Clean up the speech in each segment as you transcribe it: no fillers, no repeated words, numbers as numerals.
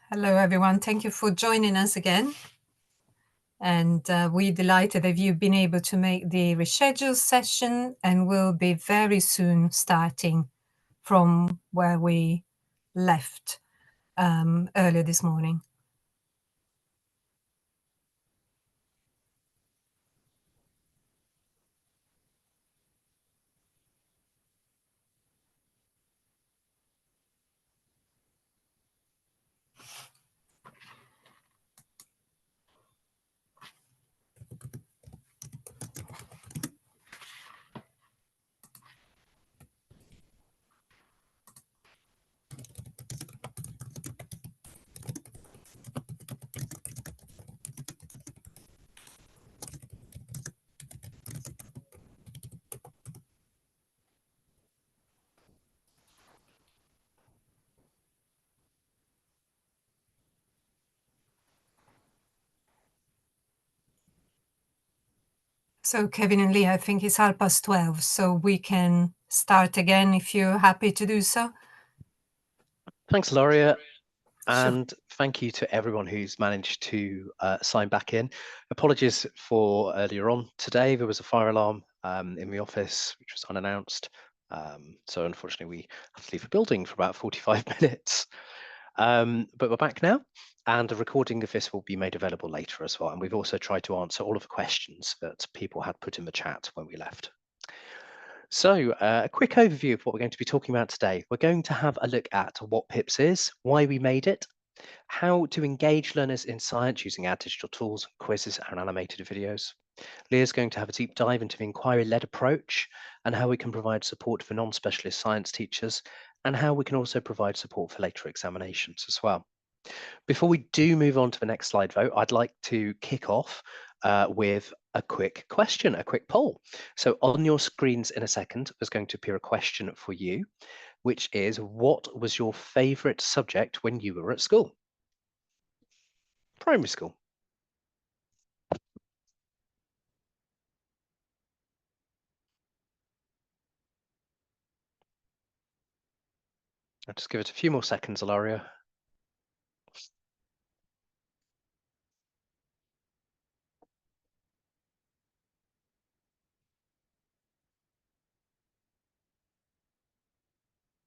Hello, everyone. Thank you for joining us again. And we're delighted that you've been able to make the rescheduled session, and we'll be very soon starting from where we left earlier this morning. So Kevin and Lee, I think it's 12:30, so we can start again if you're happy to do so. Thanks, Lauria. And thank you to everyone who's managed to sign back in. Apologies for earlier on today. There was a fire alarm in the office, which was unannounced. So unfortunately, we have to leave the building for about 45 minutes. But we're back now, and a recording of this will be made available later as well. And we've also tried to answer all of the questions that people had put in the chat when we left. So a quick overview of what we're going to be talking about today. We're going to have a look at what PIPS is, why we made it, how to engage learners in science using our digital tools, quizzes and animated videos. Leah's going to have a deep dive into the inquiry-led approach and how we can provide support for non-specialist science teachers, and how we can also provide support for later examinations as well. Before we do move on to the next slide, though, I'd like to kick off with a quick question, a quick poll. So on your screens in a second, there's going to appear a question for you, which is, what was your favourite subject when you were at school? Primary school. I'll just give it a few more seconds, Ilaria.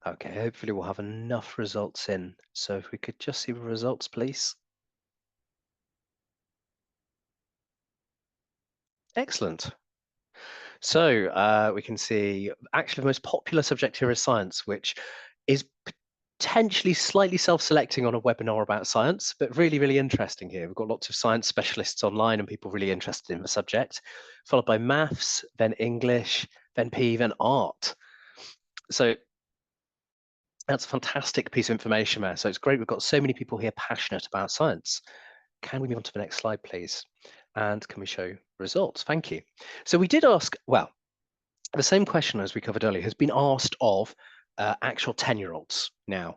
Okay, hopefully we'll have enough results in. So if we could just see the results, please. Excellent. So we can see actually the most popular subject here is science, which is potentially slightly self-selecting on a webinar about science, but really, really interesting here. We've got lots of science specialists online and people really interested in the subject, followed by maths, then English, then PE, then art. So that's a fantastic piece of information there. So it's great. We've got so many people here passionate about science. Can we move on to the next slide, please? And can we show results? Thank you. So we did ask, well, the same question as we covered earlier has been asked of actual 10-year-olds now.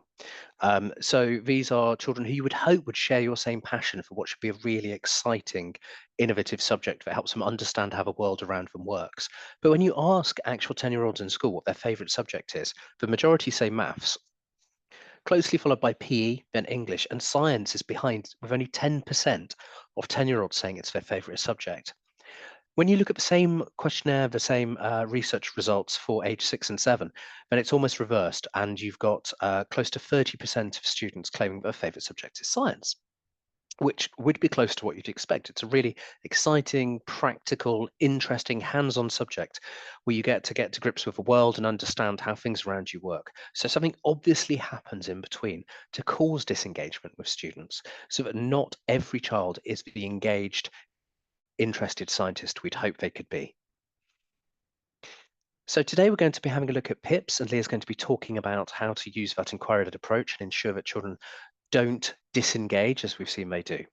So these are children who you would hope would share your same passion for what should be a really exciting, innovative subject that helps them understand how the world around them works. But when you ask actual 10-year-olds in school what their favourite subject is, the majority say maths, closely followed by PE, then English, and science is behind, with only 10% of 10-year-olds saying it's their favourite subject. When you look at the same questionnaire, the same research results for age 6 and 7, then it's almost reversed, and you've got close to 30% of students claiming their favourite subject is science, which would be close to what you'd expect. It's a really exciting, practical, interesting, hands-on subject where you get to grips with the world and understand how things around you work. So something obviously happens in between to cause disengagement with students, so that not every child is the engaged, interested scientist we'd hope they could be. So today we're going to be having a look at PIPS, and Leah's going to be talking about how to use that inquiry-led approach and ensure that children don't disengage, as we've seen they do.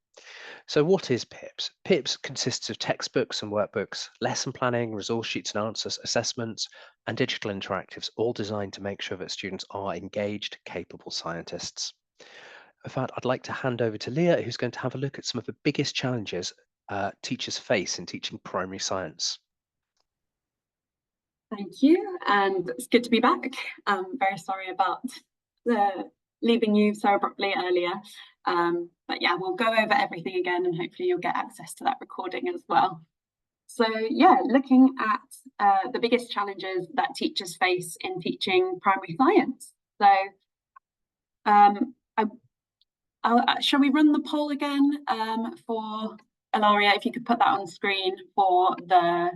So what is PIPS? PIPS consists of textbooks and workbooks, lesson planning, resource sheets and answers, assessments, and digital interactives, all designed to make sure that students are engaged, capable scientists. In fact, I'd like to hand over to Leah, who's going to have a look at some of the biggest challenges teachers face in teaching primary science. Thank you, and it's good to be back. I'm very sorry about the leaving you so abruptly earlier. But yeah, we'll go over everything again, and hopefully you'll get access to that recording as well. So yeah, looking at the biggest challenges that teachers face in teaching primary science. So shall we run the poll again for Ilaria, if you could put that on screen for the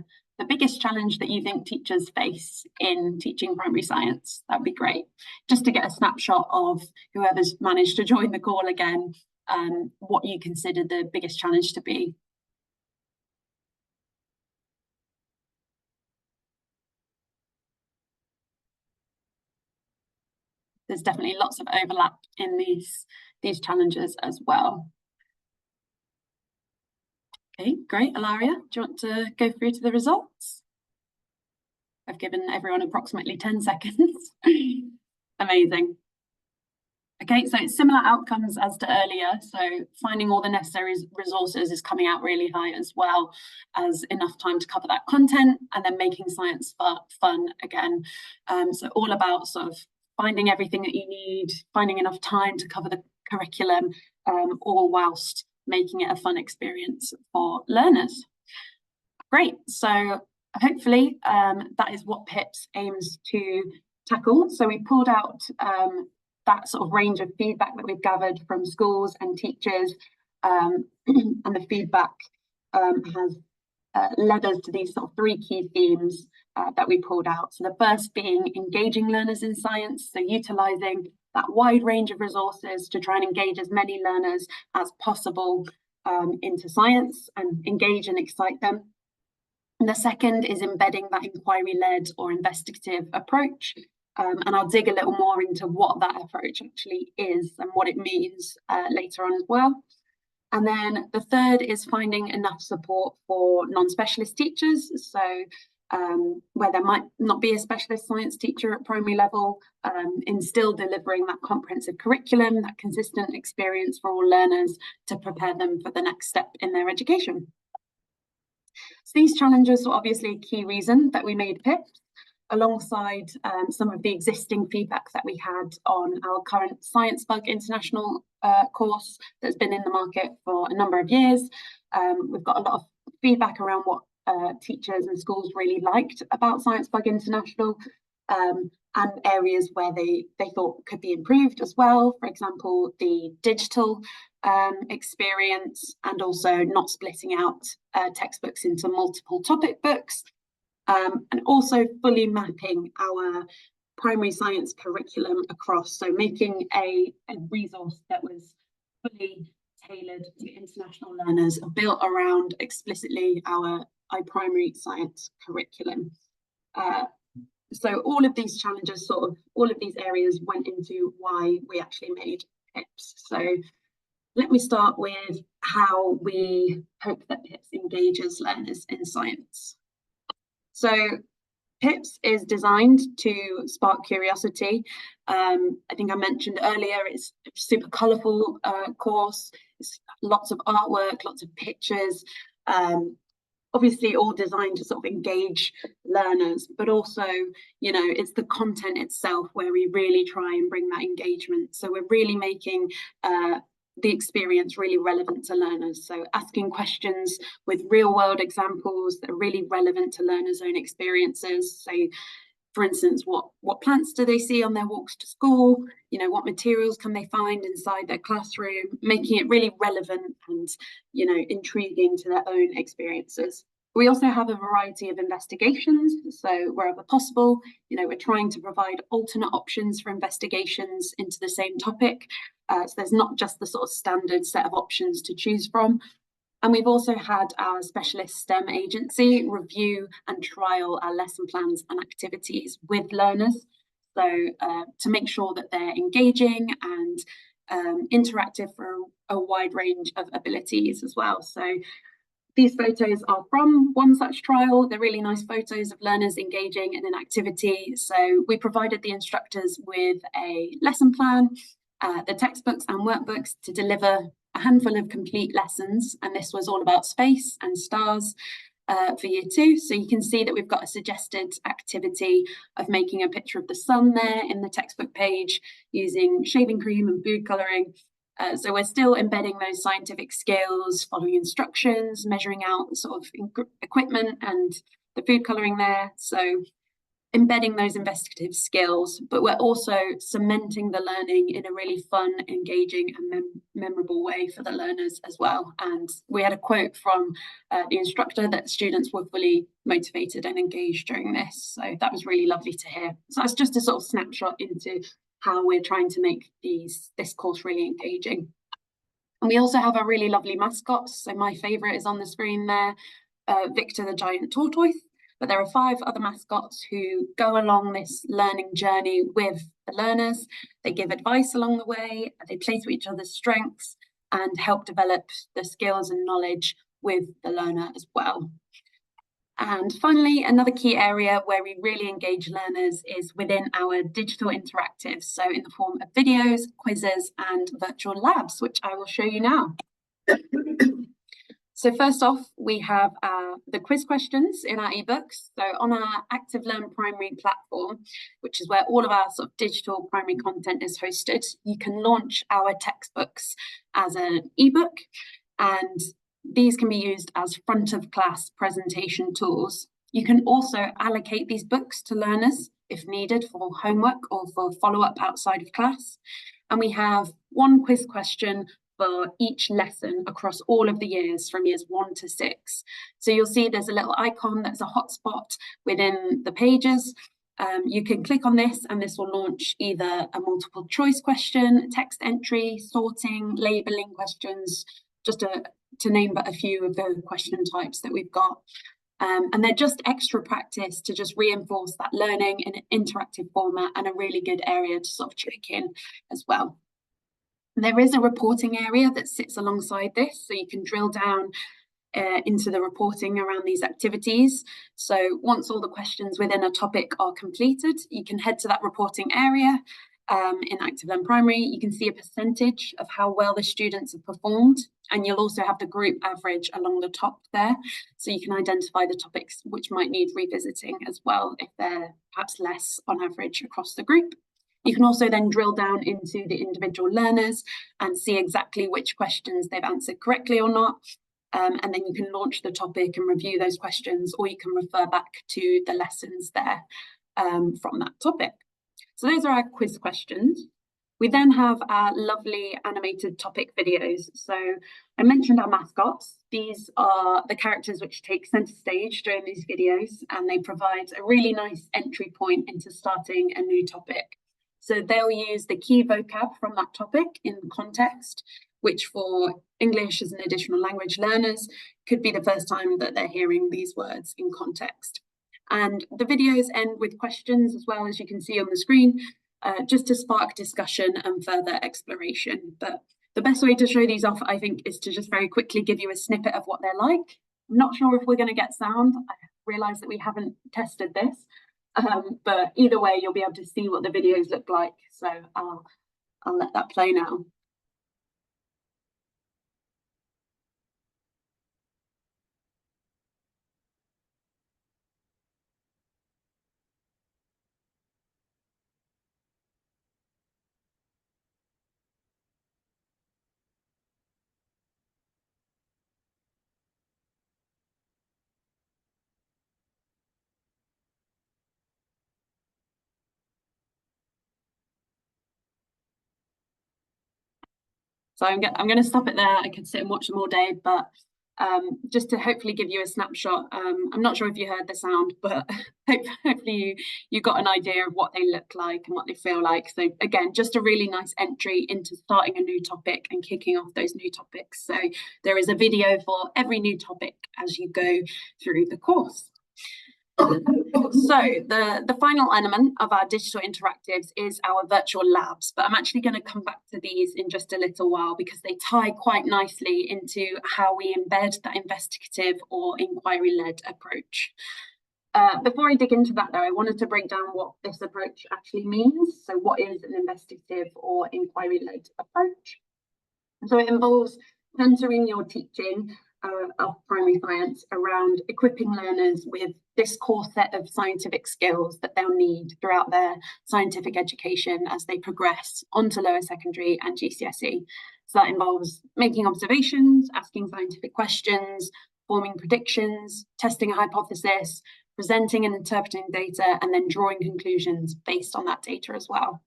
biggest challenge that you think teachers face in teaching primary science? That'd be great. Just to get a snapshot of whoever's managed to join the call again, what you consider the biggest challenge to be. There's definitely lots of overlap in these challenges as well. Okay, great. Ilaria, do you want to go through to the results? I've given everyone approximately 10 seconds. Amazing. Okay, so it's similar outcomes as to earlier. So finding all the necessary resources is coming out really high, as well as enough time to cover that content, and then making science fun again. So all about sort of finding everything that you need, finding enough time to cover the curriculum, all whilst making it a fun experience for learners. Great, so hopefully that is what PIPS aims to tackle. So we pulled out that sort of range of feedback that we've gathered from schools and teachers, and the feedback has led us to these sort of 3 key themes that we pulled out. So the first being engaging learners in science, so utilising that wide range of resources to try and engage as many learners as possible into science and engage and excite them. And the second is embedding that inquiry-led or investigative approach. And I'll dig a little more into what that approach actually is and what it means later on as well. And then the third is finding enough support for non-specialist teachers. So where there might not be a specialist science teacher at primary level, in still delivering that comprehensive curriculum, that consistent experience for all learners to prepare them for the next step in their education. So these challenges were obviously a key reason that we made PIPS, alongside some of the existing feedback that we had on our current ScienceBug International course that's been in the market for a number of years. We've got a lot of feedback around what teachers and schools really liked about ScienceBug International, and areas where they thought could be improved as well. For example, the digital experience, and also not splitting out textbooks into multiple topic books, and also fully mapping our primary science curriculum across, so making a resource that was fully tailored to international learners, built around explicitly our primary science curriculum. So all of these challenges, all of these areas went into why we actually made PIPS. So let me start with how we hope that PIPS engages learners in science. So PIPS is designed to spark curiosity. I think I mentioned earlier, it's a super colourful course. It's lots of artwork, lots of pictures, obviously all designed to sort of engage learners, but also, you know, it's the content itself where we really try and bring that engagement. So we're really making the experience really relevant to learners. So asking questions with real world examples that are really relevant to learners' own experiences. So for instance, what plants do they see on their walks to school? You know, what materials can they find inside their classroom? Making it really relevant and, you know, intriguing to their own experiences. We also have a variety of investigations. So wherever possible, you know, we're trying to provide alternate options for investigations into the same topic. So there's not just the sort of standard set of options to choose from. And we've also had our specialist STEM agency review and trial our lesson plans and activities with learners. So to make sure that they're engaging and interactive for a wide range of abilities as well. So these photos are from one such trial. They're really nice photos of learners engaging in an activity. So we provided the instructors with a lesson plan, the textbooks and workbooks to deliver a handful of complete lessons, and this was all about space and stars. for year 2. So you can see that we've got a suggested activity of making a picture of the sun there in the textbook page using shaving cream and food colouring. So we're still embedding those scientific skills, following instructions, measuring out the sort of equipment and the food colouring there. So embedding those investigative skills, but we're also cementing the learning in a really fun, engaging and memorable way for the learners as well. And we had a quote from the instructor that students were fully motivated and engaged during this. So that was really lovely to hear. So that's just a sort of snapshot into how we're trying to make this course really engaging. And we also have a really lovely mascot. So my favourite is on the screen there, Victor the giant tortoise. But there are 5 other mascots who go along this learning journey with the learners. They give advice along the way, they play to each other's strengths and help develop the skills and knowledge with the learner as well. And finally, another key area where we really engage learners is within our digital interactives, so in the form of videos, quizzes and virtual labs, which I will show you now. So first off, we have the quiz questions in our ebooks. So on our Active Learn Primary platform, which is where all of our sort of digital primary content is hosted, you can launch our textbooks as an ebook, and these can be used as front of class presentation tools. You can also allocate these books to learners if needed for homework or for follow-up outside of class. And we have one quiz question for each lesson across all of the years from years 1 to 6. So you'll see there's a little icon that's a hotspot within the pages. You can click on this and this will launch either a multiple choice question, text entry, sorting, labelling questions, just to name but a few of the question types that we've got. And they're just extra practice to just reinforce that learning in an interactive format and a really good area to sort of check in as well. There is a reporting area that sits alongside this, so you can drill down into the reporting around these activities. So once all the questions within a topic are completed, you can head to that reporting area. In Active Learn Primary, you can see a percentage of how well the students have performed, and you'll also have the group average along the top there, so you can identify the topics which might need revisiting as well if they're perhaps less on average across the group. You can also then drill down into the individual learners and see exactly which questions they've answered correctly or not. And then you can launch the topic and review those questions, or you can refer back to the lessons there from that topic. So those are our quiz questions. We then have our lovely animated topic videos. So I mentioned our mascots. These are the characters which take centre stage during these videos, and they provide a really nice entry point into starting a new topic. So they'll use the key vocab from that topic in context, which for English as an additional language learners could be the first time that they're hearing these words in context. And the videos end with questions as well, as you can see on the screen, just to spark discussion and further exploration. But the best way to show these off, I think, is to just very quickly give you a snippet of what they're like. I'm not sure if we're going to get sound. I realise that we haven't tested this. But either way, you'll be able to see what the videos look like. So I'll let that play now. So I'm going to stop it there. I could sit and watch them all day, but just to hopefully give you a snapshot. I'm not sure if you heard the sound, but hopefully you got an idea of what they look like and what they feel like. So again, just a really nice entry into starting a new topic and kicking off those new topics. So there is a video for every new topic as you go through the course. So the final element of our digital interactives is our virtual labs, but I'm actually going to come back to these in just a little while because they tie quite nicely into how we embed that investigative or inquiry-led approach. Before I dig into that though, I wanted to break down what this approach actually means. So what is an investigative or inquiry-led approach? So it involves centering your teaching of primary science around equipping learners with this core set of scientific skills that they'll need throughout their scientific education as they progress onto lower secondary and GCSE. So that involves making observations, asking scientific questions, forming predictions, testing a hypothesis, presenting and interpreting data, and then drawing conclusions based on that data as well.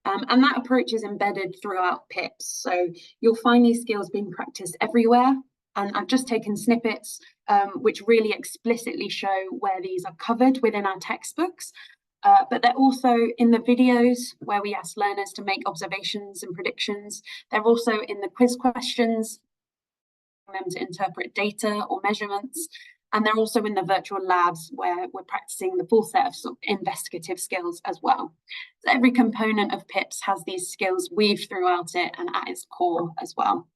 And that approach is embedded throughout PIPS. So you'll find these skills being practiced everywhere. And I've just taken snippets which really explicitly show where these are covered within our textbooks. But they're also in the videos where we ask learners to make observations and predictions. They're also in the quiz questions, them to interpret data or measurements. And they're also in the virtual labs where we're practicing the full set of, investigative skills as well. So every component of PIPS has these skills weaved throughout it and at its core as well.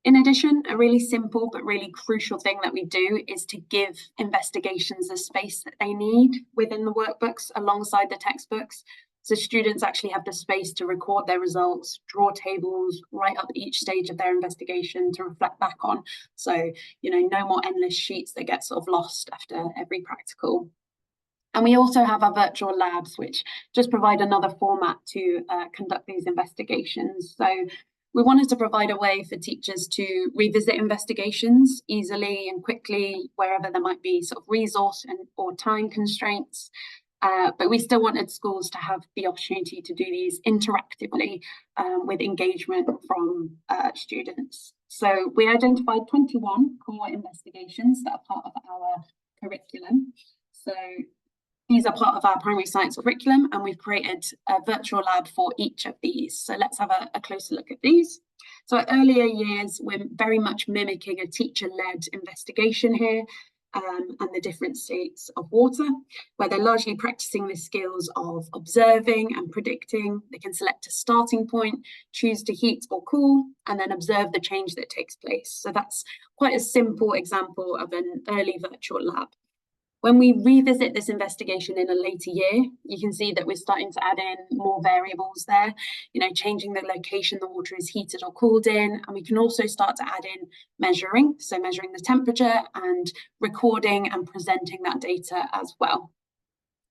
In addition, a really simple but really crucial thing that we do is to give investigations the space that they need within the workbooks alongside the textbooks. So students actually have the space to record their results, draw tables, write up each stage of their investigation to reflect back on. So, no more endless sheets that get sort of lost after every practical. And we also have our virtual labs, which just provide another format to conduct these investigations. So we wanted to provide a way for teachers to revisit investigations easily and quickly wherever there might be sort of resource or time constraints. But we still wanted schools to have the opportunity to do these interactively with engagement from students. So we identified 21 core investigations that are part of our curriculum. So these are part of our primary science curriculum, and we've created a virtual lab for each of these. So let's have a closer look at these. So at earlier years, we're very much mimicking a teacher-led investigation here. And the different states of water, where they're largely practicing the skills of observing and predicting. They can select a starting point, choose to heat or cool, and then observe the change that takes place. So that's quite a simple example of an early virtual lab. When we revisit this investigation in a later year, you can see that we're starting to add in more variables there, changing the location the water is heated or cooled in. And we can also start to add in measuring, so measuring the temperature and recording and presenting that data as well.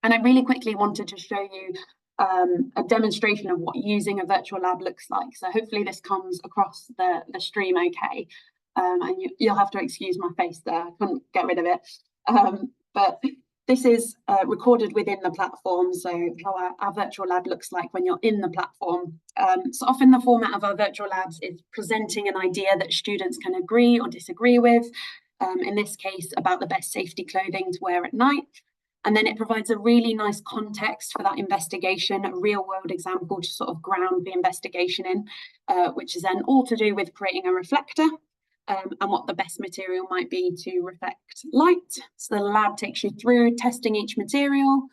And I really quickly wanted to show you a demonstration of what using a virtual lab looks like. So hopefully this comes across the stream okay. And you'll have to excuse my face there, I couldn't get rid of it. But this is recorded within the platform, so how our virtual lab looks like when you're in the platform. So often the format of our virtual labs is presenting an idea that students can agree or disagree with, in this case about the best safety clothing to wear at night. And then it provides a really nice context for that investigation, a real world example to sort of ground the investigation in, which is then all to do with creating a reflector. And what the best material might be to reflect light. So the lab takes you through testing each material.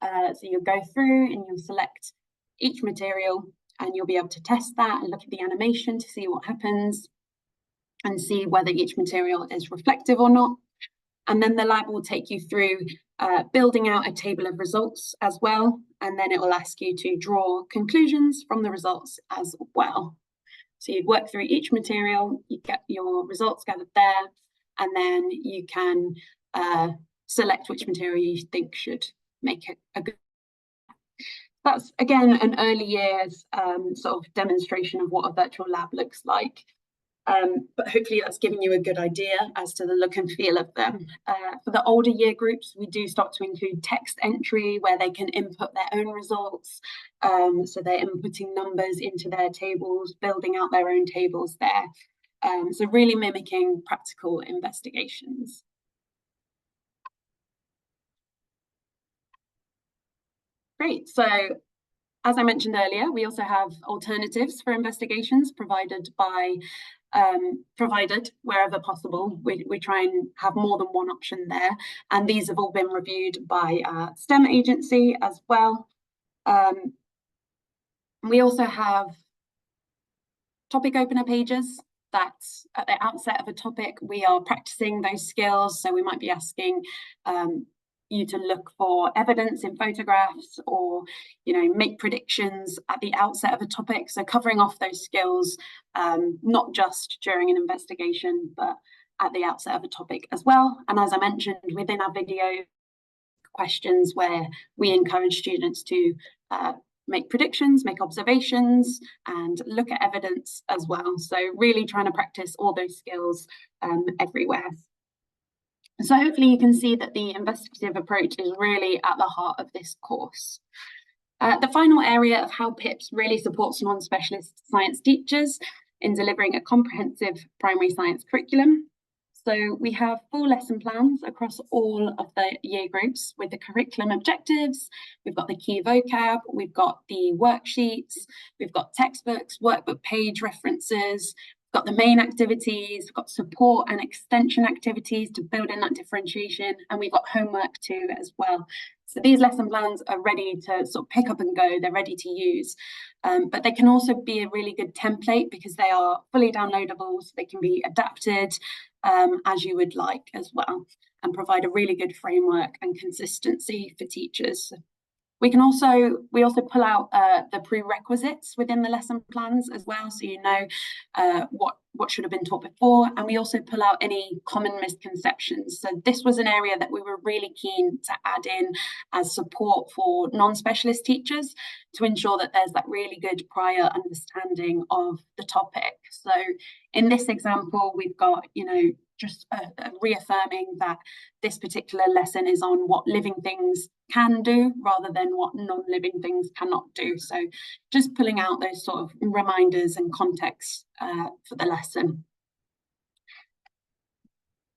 So you'll go through and you'll select each material and you'll be able to test that and look at the animation to see what happens and see whether each material is reflective or not. And then the lab will take you through building out a table of results as well. And then it will ask you to draw conclusions from the results as well. So you'd work through each material, you get your results gathered there, and then you can select which material you think should make it a good. That's, again, an early years sort of demonstration of what a virtual lab looks like. But hopefully that's giving you a good idea as to the look and feel of them. For the older year groups, we do start to include text entry where they can input their own results. So they're inputting numbers into their tables, building out their own tables there. So really mimicking practical investigations. Great. So as I mentioned earlier, we also have alternatives for investigations provided wherever possible. We try and have more than one option there. And these have all been reviewed by our STEM agency as well. We also have topic opener pages that at the outset of a topic, we are practicing those skills. So we might be asking you to look for evidence in photographs, or make predictions at the outset of a topic. So covering off those skills, not just during an investigation, but at the outset of a topic as well. And as I mentioned within our video, questions where we encourage students to make predictions, make observations, and look at evidence as well. So really trying to practice all those skills everywhere. So hopefully you can see that the investigative approach is really at the heart of this course. The final area of how PIPS really supports non-specialist science teachers in delivering a comprehensive primary science curriculum. So we have full lesson plans across all of the year groups with the curriculum objectives. We've got the key vocab, we've got the worksheets, we've got textbooks, workbook page references, we've got the main activities, we've got support and extension activities to build in that differentiation, and we've got homework too as well. So these lesson plans are ready to sort of pick up and go, they're ready to use. But they can also be a really good template because they are fully downloadable, so they can be adapted as you would like as well, and provide a really good framework and consistency for teachers. We also pull out the prerequisites within the lesson plans as well, so what should have been taught before, and we also pull out any common misconceptions. So this was an area that we were really keen to add in as support for non-specialist teachers to ensure that there's that really good prior understanding of the topic. So in this example, we've got, just reaffirming that this particular lesson is on what living things can do rather than what non-living things cannot do. So just pulling out those sort of reminders and context for the lesson.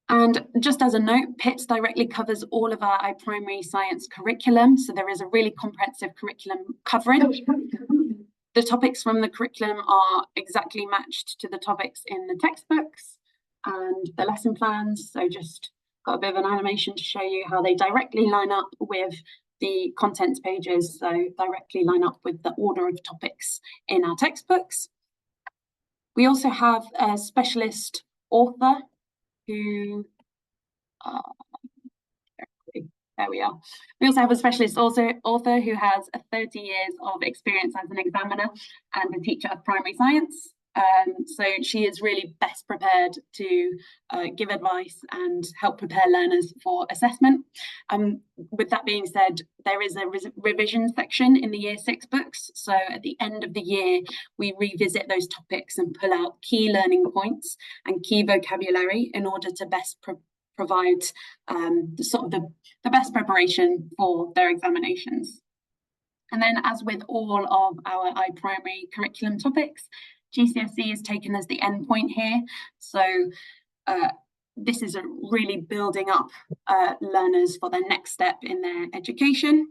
And just as a note, PIPS directly covers all of our primary science curriculum. So there is a really comprehensive curriculum coverage. The topics from the curriculum are exactly matched to the topics in the textbooks and the lesson plans. So just got a bit of an animation to show you how they directly line up with the contents pages, so directly line up with the order of topics in our textbooks. We also have a specialist author who, there we are. We also have a specialist author who has 30 years of experience as an examiner and a teacher of primary science. So she is really best prepared to give advice and help prepare learners for assessment. With that being said, there is a revision section in the Year 6 books. So at the end of the year, we revisit those topics and pull out key learning points and key vocabulary in order to best provide the best preparation for their examinations. And then, as with all of our iPrimary curriculum topics, GCSE is taken as the endpoint here. So this is really building up learners for their next step in their education.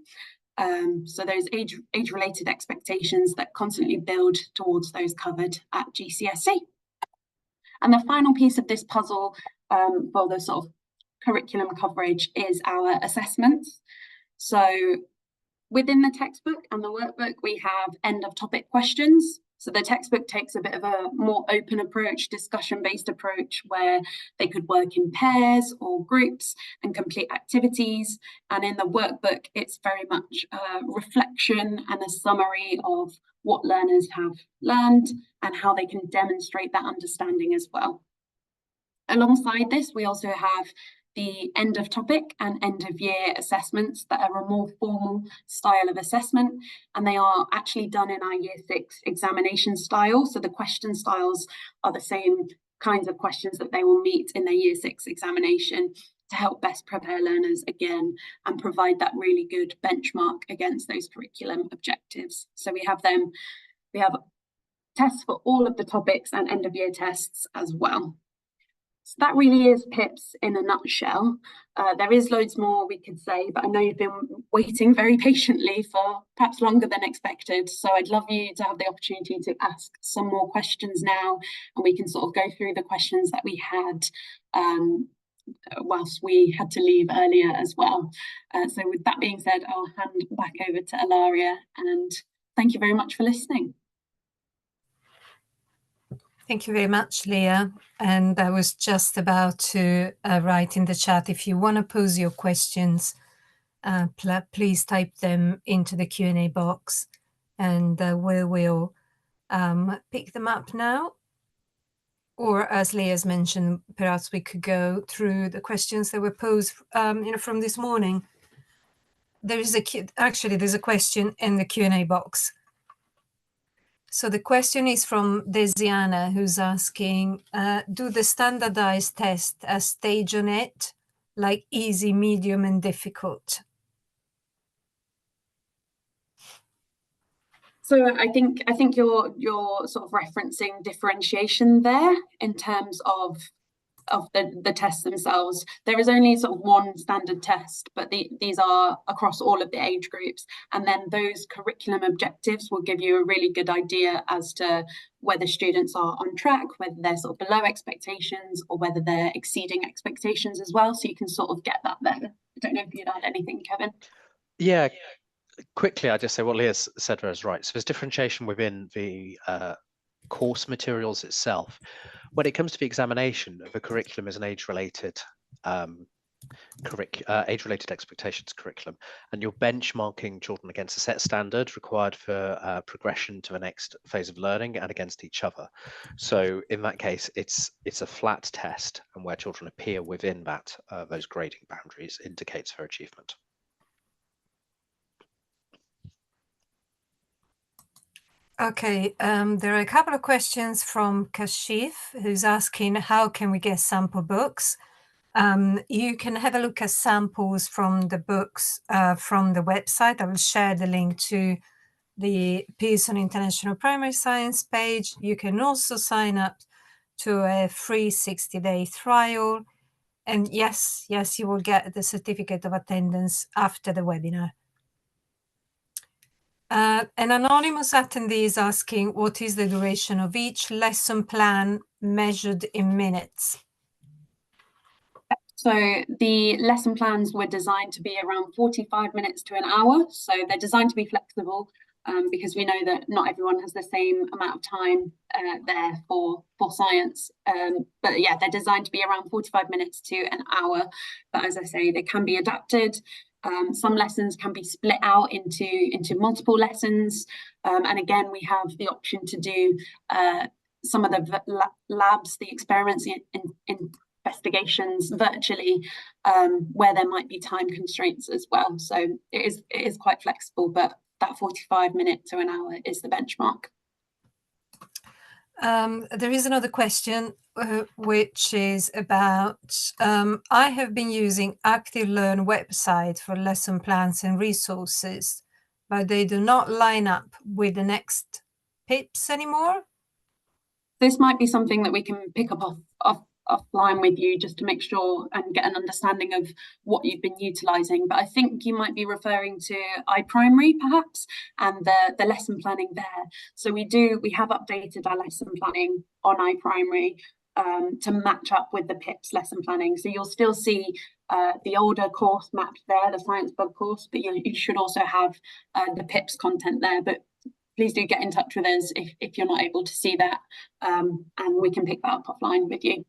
So those age-related expectations that constantly build towards those covered at GCSE. And the final piece of this puzzle for the sort of curriculum coverage is our assessments. So within the textbook and the workbook, we have end of topic questions. So the textbook takes a bit of a more open approach, discussion-based approach, where they could work in pairs or groups and complete activities. And in the workbook, it's very much a reflection and a summary of what learners have learned and how they can demonstrate that understanding as well. Alongside this, we also have the end of topic and end of year assessments that are a more formal style of assessment, and they are actually done in our Year 6 examination style. So the question styles are the same kinds of questions that they will meet in their Year 6 examination to help best prepare learners again and provide that really good benchmark against those curriculum objectives. So we have tests for all of the topics and end of year tests as well. So that really is PIPS in a nutshell. There is loads more we could say, but I know you've been waiting very patiently for perhaps longer than expected. So I'd love you to have the opportunity to ask some more questions now, and we can sort of go through the questions that we had whilst we had to leave earlier as well. So with that being said, I'll hand back over to Ilaria, and thank you very much for listening. Thank you very much, Leah. And I was just about to write in the chat, if you want to pose your questions, please type them into the Q&A box, and we will pick them up now. Or, as Leah's mentioned, perhaps we could go through the questions that were posed, from this morning. There's a question in the Q&A box. So the question is from Desiana, who's asking, do the standardized test as stage on it, like easy, medium, and difficult? So I think you're sort of referencing differentiation there in terms of the tests themselves. There is only sort of one standard test, but these are across all of the age groups. And then those curriculum objectives will give you a really good idea as to whether students are on track, whether they're sort of below expectations, or whether they're exceeding expectations as well. So you can sort of get that there. I don't know if you'd add anything, Kevin. Yeah, quickly, I just say what Leah said is right. So there's differentiation within the course materials itself. When it comes to the examination, the curriculum is an age-related age-related expectations curriculum, and you're benchmarking children against a set standard required for progression to the next phase of learning and against each other. So in that case, it's a flat test, and where children appear within that those grading boundaries indicates their achievement. Okay, there are a couple of questions from Kashif, who's asking, how can we get sample books? You can have a look at samples from the books from the website. I will share the link to the Pearson International Primary Science page. You can also sign up to a free 60-day trial. And yes, you will get the certificate of attendance after the webinar. An anonymous attendee is asking, what is the duration of each lesson plan measured in minutes? So the lesson plans were designed to be around 45 minutes to an hour. So they're designed to be flexible because we know that not everyone has the same amount of time there for science. But yeah, they're designed to be around 45 minutes to an hour. But as I say, they can be adapted. Some lessons can be split out into multiple lessons. And again, we have the option to do some of the labs, the experiments in investigations virtually, where there might be time constraints as well. So it is quite flexible, but that 45 minutes to an hour is the benchmark. There is another question, which is about, I have been using Active Learn website for lesson plans and resources, but they do not line up with the next PIPs anymore. This might be something that we can pick up offline with you just to make sure and get an understanding of what you've been utilising. But I think you might be referring to iPrimary perhaps, and the lesson planning there. So we have updated our lesson planning on iPrimary to match up with the PIPS lesson planning. So you'll still see the older course mapped there, the science bug course, but you should also have the PIPS content there. But please do get in touch with us if you're not able to see that, and we can pick that up offline with you.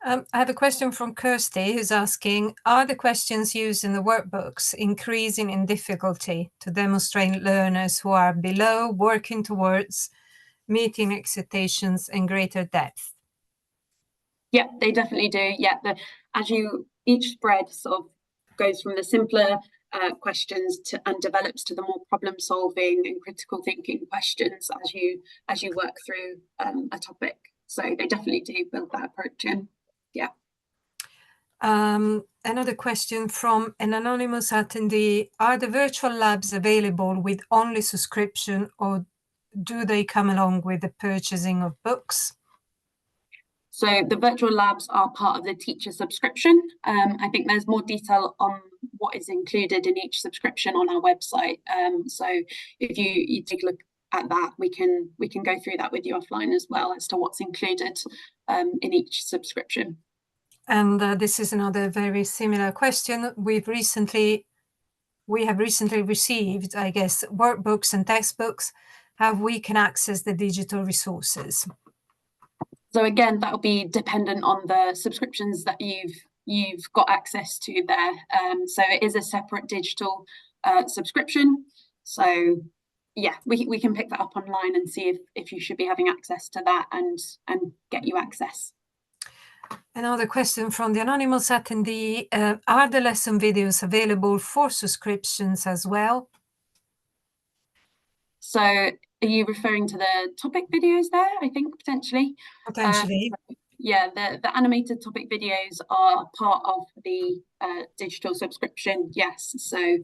I have a question from Kirsty, who's asking, are the questions used in the workbooks increasing in difficulty to demonstrate learners who are below, working towards meeting expectations and greater depth? Yeah, they definitely do. Yeah, each spread sort of goes from the simpler questions and develops to the more problem solving and critical thinking questions as you work through a topic. So they definitely do build that approach in. Yeah. Another question from an anonymous attendee, are the virtual labs available with only subscription, or do they come along with the purchasing of books? So the virtual labs are part of the teacher subscription. I think there's more detail on what is included in each subscription on our website. So if you take a look at that, we can go through that with you offline as well as to what's included in each subscription. And this is another very similar question. We have recently received, I guess, workbooks and textbooks, how we can access the digital resources. So again, that'll be dependent on the subscriptions that you've you've got access to there. So it is a separate digital subscription. So yeah, we can pick that up online and see if you should be having access to that and get you access. Another question from the anonymous attendee, are the lesson videos available for subscriptions as well? So are you referring to the topic videos there, I think, potentially? Potentially. Yeah, the animated topic videos are part of the digital subscription, yes. So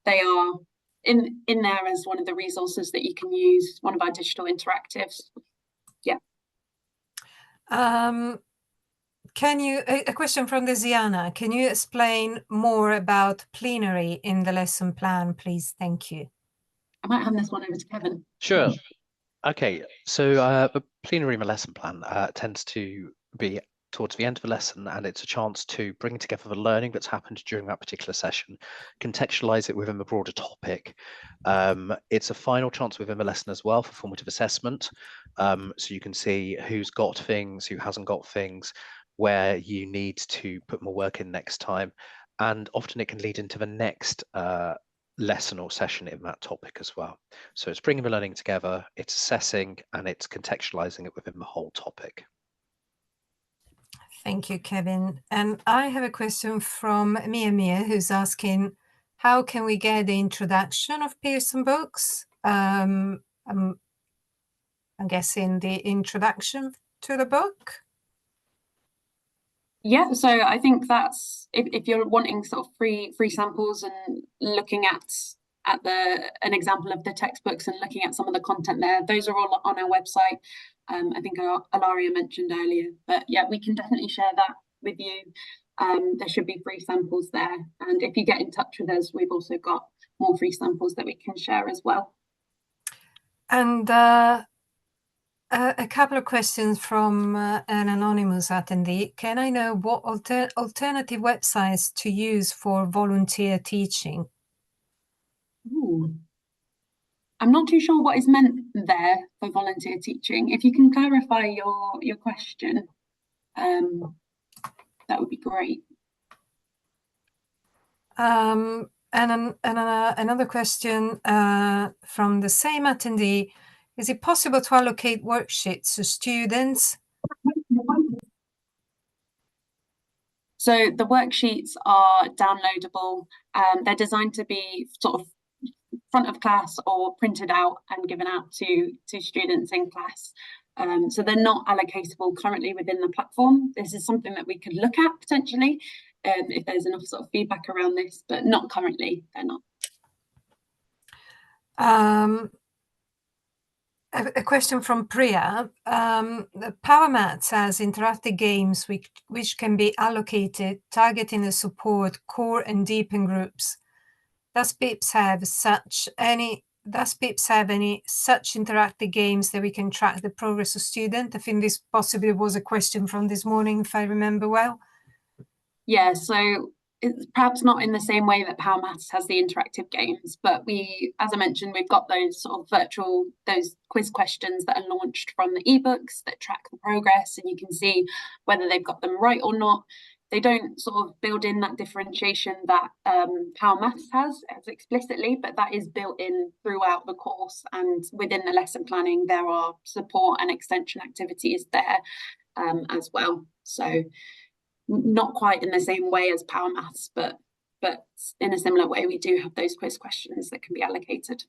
they are in there as one of the resources that you can use, one of our digital interactives. Yeah. A question from the Ziana. Can you explain more about plenary in the lesson plan, please? Thank you. I might hand this one over to Kevin. Sure. Okay, so the plenary in the lesson plan tends to be towards the end of the lesson, and it's a chance to bring together the learning that's happened during that particular session, contextualize it within the broader topic. It's a final chance within the lesson as well for formative assessment, so you can see who's got things, who hasn't got things, where you need to put more work in next time, and often it can lead into the next lesson or session in that topic as well. So it's bringing the learning together, it's assessing, and it's contextualizing it within the whole topic. Thank you, Kevin. And I have a question from Mia, who's asking, how can we get the introduction of Pearson books? I'm guessing the introduction to the book. Yeah, so I think that's if you're wanting sort of free samples and looking at an example of the textbooks and looking at some of the content there, those are all on our website. I think Ilaria mentioned earlier, but yeah, we can definitely share that with you. There should be free samples there, and if you get in touch with us, we've also got more free samples that we can share as well. And a couple of questions from an anonymous attendee. Can I know what alternative websites to use for volunteer teaching? Ooh. I'm not too sure what is meant there for volunteer teaching. If you can clarify your question, that would be great. And another question from the same attendee. Is it possible to allocate worksheets to students? So the worksheets are downloadable. They're designed to be sort of front of class or printed out and given out to students in class. So they're not allocatable currently within the platform. This is something that we could look at potentially if there's enough sort of feedback around this, but not currently, they're not. A question from Priya. The PowerMaths has interactive games which can be allocated, targeting the support, core and deepen groups. Does PIPS have any such interactive games that we can track the progress of students? I think this possibly was a question from this morning, if I remember well. Yeah, so it's perhaps not in the same way that PowerMaths has the interactive games, but as I mentioned, we've got those sort of those quiz questions that are launched from the ebooks that track the progress, and you can see whether they've got them right or not. They don't sort of build in that differentiation that PowerMaths has as explicitly, but that is built in throughout the course, and within the lesson planning, there are support and extension activities there as well. So not quite in the same way as PowerMaths, but in a similar way, we do have those quiz questions that can be allocated.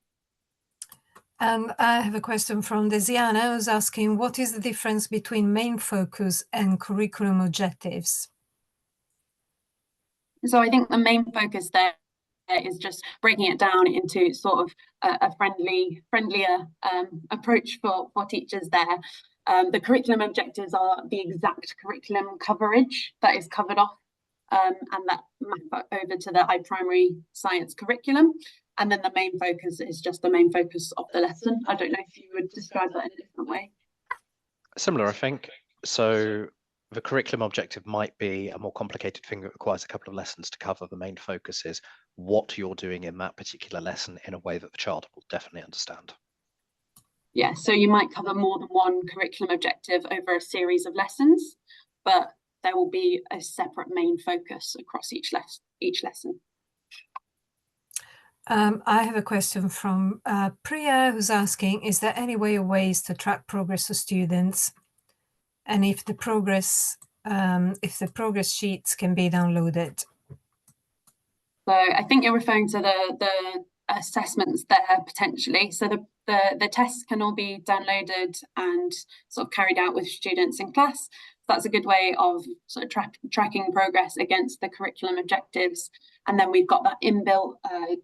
And I have a question from Desiana, who's asking, what is the difference between main focus and curriculum objectives? So I think the main focus there is just breaking it down into sort of a friendlier approach for teachers there. The curriculum objectives are the exact curriculum coverage that is covered off and that map over to the iPrimary Science curriculum. And then the main focus is just the main focus of the lesson. I don't know if you would describe that in a different way. Similar, I think. So the curriculum objective might be a more complicated thing that requires a couple of lessons to cover. The main focus is what you're doing in that particular lesson in a way that the child will definitely understand. Yeah, so you might cover more than one curriculum objective over a series of lessons, but there will be a separate main focus across each lesson. I have a question from Priya, who's asking, is there any way or ways to track progress of students? And if the progress sheets can be downloaded? So I think you're referring to the assessments there potentially. So the tests can all be downloaded and sort of carried out with students in class. That's a good way of sort of tracking progress against the curriculum objectives. And then we've got that inbuilt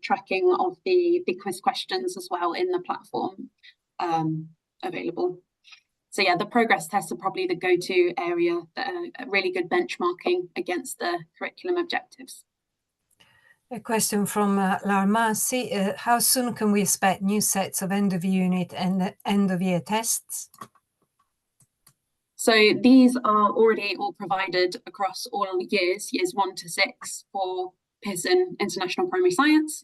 tracking of the quiz questions as well in the platform available. So yeah, the progress tests are probably the go-to area that are really good benchmarking against the curriculum objectives. A question from Lara Masi. How soon can we expect new sets of end of unit and end of year tests? So these are already all provided across all years 1 to 6 for Pearson International Primary Science.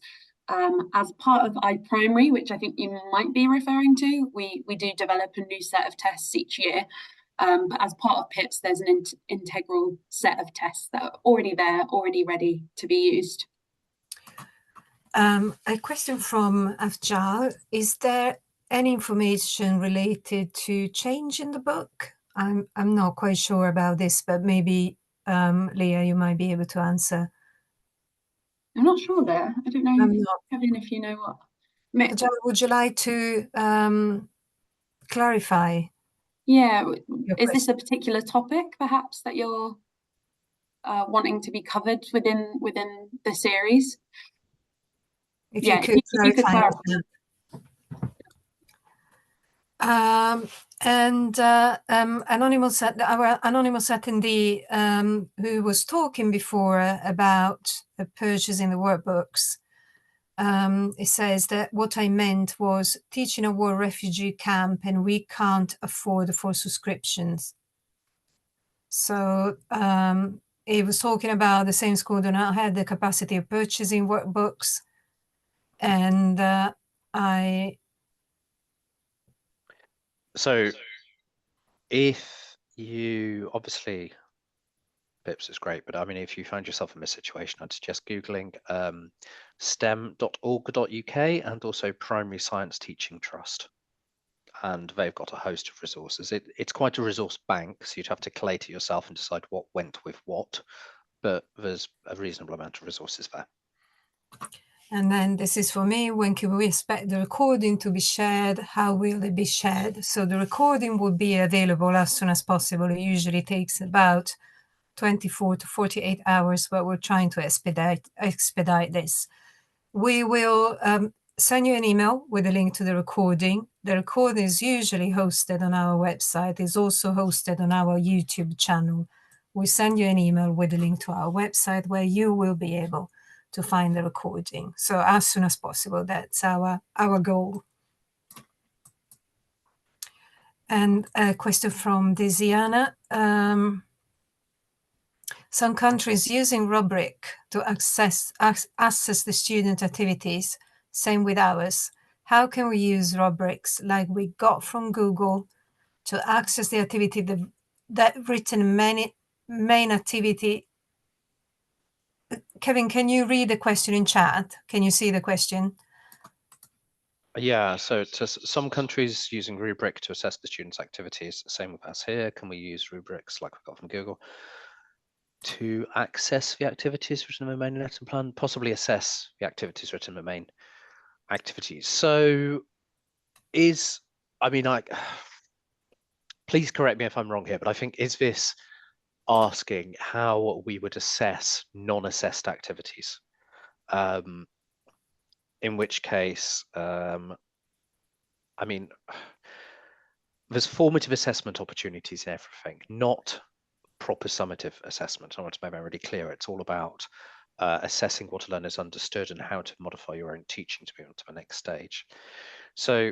As part of iPrimary, which I think you might be referring to, we do develop a new set of tests each year. But as part of PIPS, there's an integral set of tests that are already there, already ready to be used. A question from Afjal. Is there any information related to change in the book? I'm not quite sure about this, but maybe Leah, you might be able to answer. I'm not sure there. I don't know, Kevin, if you know what. Afjal, would you like to clarify? Yeah, is this a particular topic perhaps that you're wanting to be covered within the series? If you could clarify. And anonymous our anonymous attendee who was talking before about purchasing the workbooks, it says that what I meant was teaching a war refugee camp and we can't afford 4 subscriptions. So it was talking about the same school do not have the capacity of purchasing workbooks, and So if you, obviously PIPS is great, but I mean, if you find yourself in this situation, I'd suggest Googling stem.org.uk and also Primary Science Teaching Trust. And they've got a host of resources. It's quite a resource bank, so you'd have to collate it yourself and decide what went with what, but there's a reasonable amount of resources there. And then this is for me, when can we expect the recording to be shared? How will it be shared? So the recording will be available as soon as possible. It usually takes about 24 to 48 hours, but we're trying to expedite this. We will send you an email with a link to the recording. The recording is usually hosted on our website. It's also hosted on our YouTube channel. We send you an email with a link to our website where you will be able to find the recording. So as soon as possible, that's our goal. And a question from Desiana. Some countries using rubric to assess the student activities, same with ours. How can we use rubrics like we got from Google to access the activity that written main activity? Kevin, can you read the question in chat? Can you see the question? Yeah, so to some countries using rubric to assess the students' activities, same with us here. Can we use rubrics like we got from Google to access the activities written in the main lesson plan? Possibly assess the activities written in the main activities. So please correct me if I'm wrong here, but I think, is this asking how we would assess non-assessed activities? In which case, I mean, there's formative assessment opportunities in everything, not proper summative assessment. I want to make that really clear. It's all about assessing what a learner's understood and how to modify your own teaching to move on to the next stage. So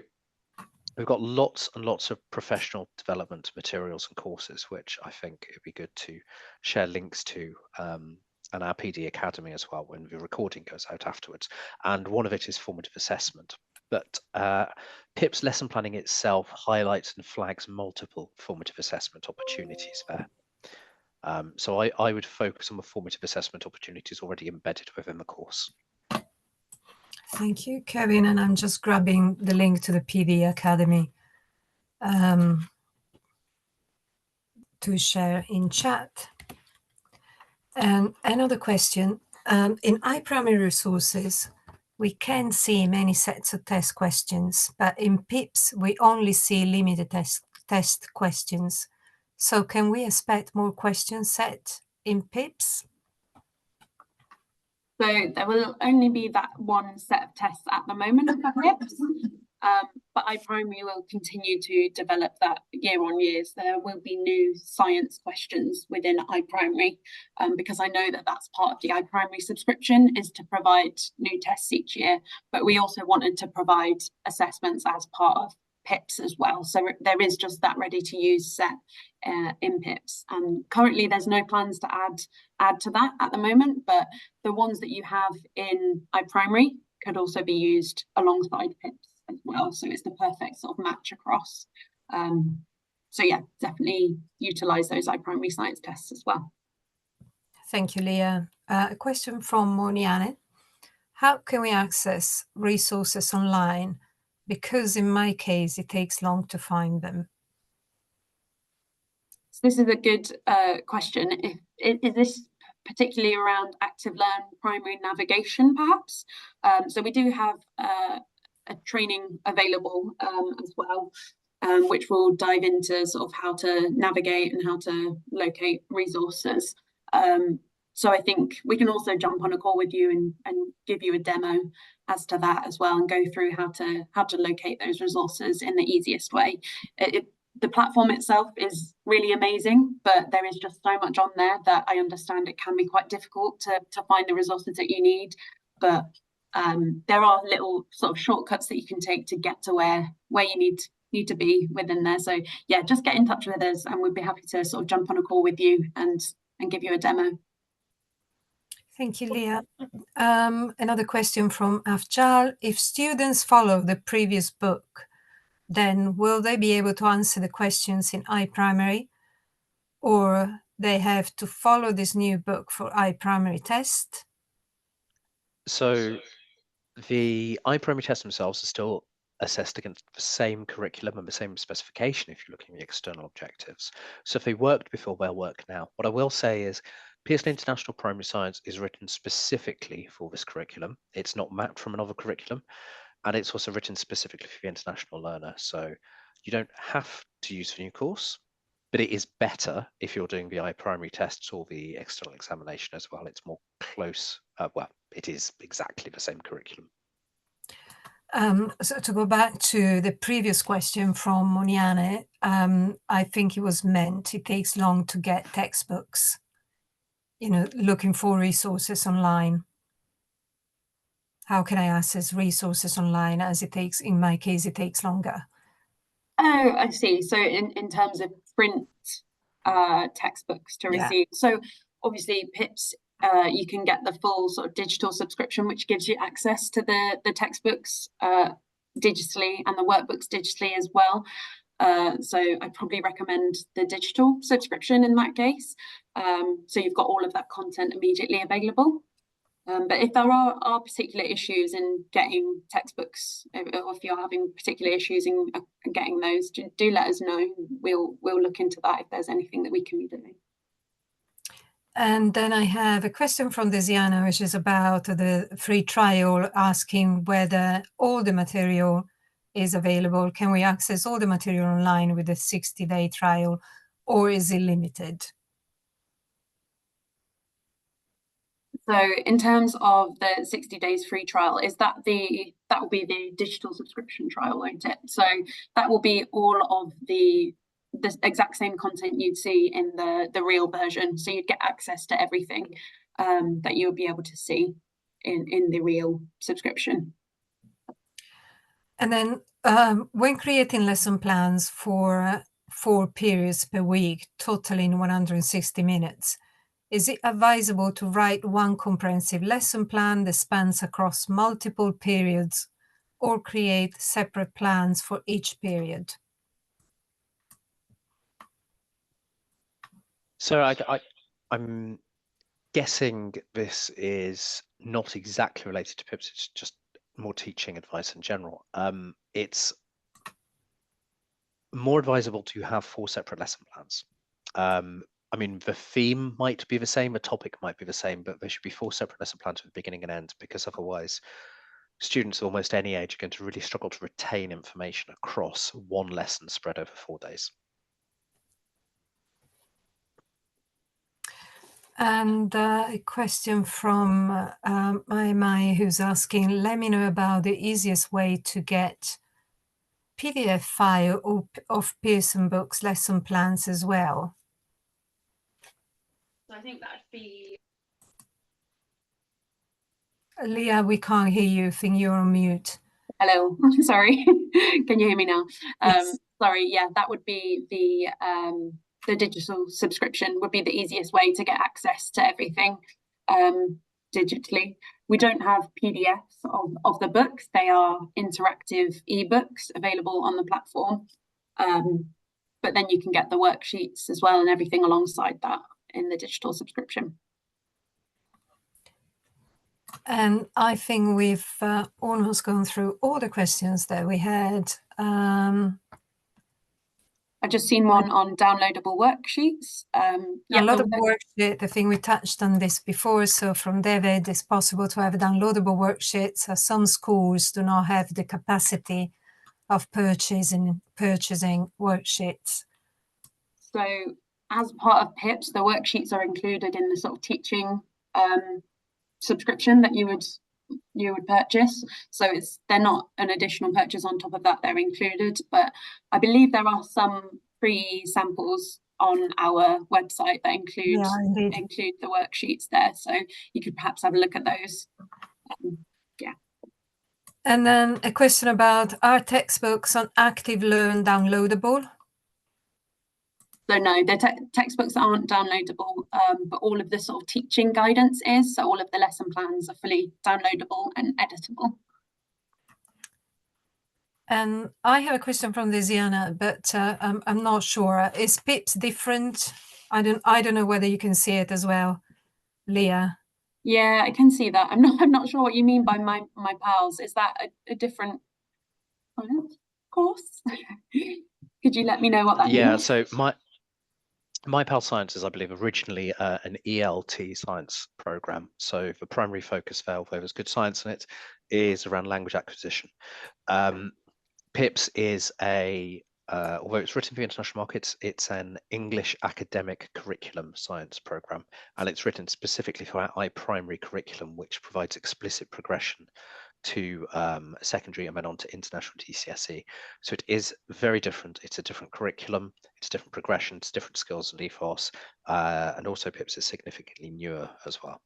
we've got lots and lots of professional development materials and courses, which I think it'd be good to share links to, and our PD Academy as well when the recording goes out afterwards. And one of it is formative assessment. But PIP's lesson planning itself highlights and flags multiple formative assessment opportunities there. So I would focus on the formative assessment opportunities already embedded within the course. Thank you, Kevin. And I'm just grabbing the link to the PD Academy to share in chat. And another question, in iPrimary resources, we can see many sets of test questions, but in PIPS, we only see limited test questions. So can we expect more questions set in PIPS? So there will only be that one set of tests at the moment for PIPS, but iPrimary will continue to develop that year on year. So there will be new science questions within iPrimary, because I know that that's part of the iPrimary subscription, is to provide new tests each year, but we also wanted to provide assessments as part of PIPS as well. So there is just that ready to use set in PIPS. Currently there's no plans to add to that at the moment, but the ones that you have in iPrimary could also be used alongside PIPS as well. So it's the perfect sort of match across. So yeah, definitely utilize those iPrimary science tests as well. Thank you, Leah. A question from Moniane. How can we access resources online? Because in my case, it takes long to find them. So this is a good question. Is this particularly around Active Learn primary navigation, perhaps? So we do have a training available as well, which will dive into sort of how to navigate and how to locate resources. So I think we can also jump on a call with you and give you a demo as to that as well, and go through how to locate those resources in the easiest way. The platform itself is really amazing, but there is just so much on there that I understand it can be quite difficult to find the resources that you need. But there are little sort of shortcuts that you can take to get to where you need to be within there. So yeah, just get in touch with us and we'd be happy to sort of jump on a call with you and give you a demo. Thank you, Leah. Another question from Afjal. If students follow the previous book, then will they be able to answer the questions in iPrimary, or they have to follow this new book for iPrimary test? So the iPrimary tests themselves are still assessed against the same curriculum and the same specification if you're looking at the external objectives. So if they worked before, they'll work now. What I will say is Pearson International Primary Science is written specifically for this curriculum. It's not mapped from another curriculum, and it's also written specifically for the international learner. So you don't have to use the new course, but it is better if you're doing the iPrimary tests or the external examination as well. It's more close. Well, it is exactly the same curriculum. So to go back to the previous question from Moniane, I think it was meant it takes long to get textbooks, looking for resources online. How can I access resources online, as it takes, in my case, it takes longer? Oh, I see. So in terms of print textbooks to receive. So obviously PIPS, you can get the full sort of digital subscription, which gives you access to the textbooks digitally and the workbooks digitally as well. So I'd probably recommend the digital subscription in that case. So you've got all of that content immediately available. But if there are particular issues in getting textbooks, or if you're having particular issues in getting those, do let us know. We'll look into that if there's anything that we can be doing. And then I have a question from Desiana, which is about the free trial, asking whether all the material is available. Can we access all the material online with a 60-day trial, or is it limited? So in terms of the 60 days free trial, that will be the digital subscription trial, won't it? So that will be all of the exact same content you'd see in the real version. So you'd get access to everything that you'll be able to see in the real subscription. And then when creating lesson plans for 4 periods per week, totaling 160 minutes, is it advisable to write one comprehensive lesson plan that spans across multiple periods, or create separate plans for each period? So I'm guessing this is not exactly related to PIPs, it's just more teaching advice in general. It's more advisable to have 4 separate lesson plans. I mean, the theme might be the same, the topic might be the same, but there should be 4 separate lesson plans with beginning and end, because otherwise students of almost any age are going to really struggle to retain information across one lesson spread over 4 days. And a question from Mai, who's asking, let me know about the easiest way to get PDF file of Pearson books lesson plans as well. So I think that'd be... Leah, we can't hear you. I think you're on mute. Hello, sorry. Can you hear me now? Yes. Sorry, yeah, that would be the digital subscription would be the easiest way to get access to everything digitally. We don't have PDFs of the books. They are interactive ebooks available on the platform. But then you can get the worksheets as well and everything alongside that in the digital subscription. And I think we've almost gone through all the questions that we had. I've just seen one on downloadable worksheets. A lot of worksheet, I think we touched on this before. So from David, it's possible to have downloadable worksheets. Some schools do not have the capacity of purchasing worksheets. So as part of PIPS, the worksheets are included in the sort of teaching subscription that you would purchase. So they're not an additional purchase on top of that, they're included. But I believe there are some free samples on our website that include the worksheets there. So you could perhaps have a look at those. Yeah. And then a question about, are textbooks on Active Learn downloadable? So no, the textbooks aren't downloadable, but all of the sort of teaching guidance is. So all of the lesson plans are fully downloadable and editable. And I have a question from Lisiana, but I'm not sure. Is PIPS different? I don't know whether you can see it as well, Leah. Yeah, I can see that. I'm not sure what you mean by my pals. Is that a different course? Could you let me know what that means? Yeah, so My Pal Science is, I believe, originally an ELT science program. So the primary focus there, although there's good science in it, is around language acquisition. PIPS is although it's written for international markets, it's an English academic curriculum science program, and it's written specifically for our primary curriculum, which provides explicit progression to secondary and then on to international GCSE. So it is very different. It's a different curriculum, it's different progression, it's different skills and ethos, and also PIPS is significantly newer as well.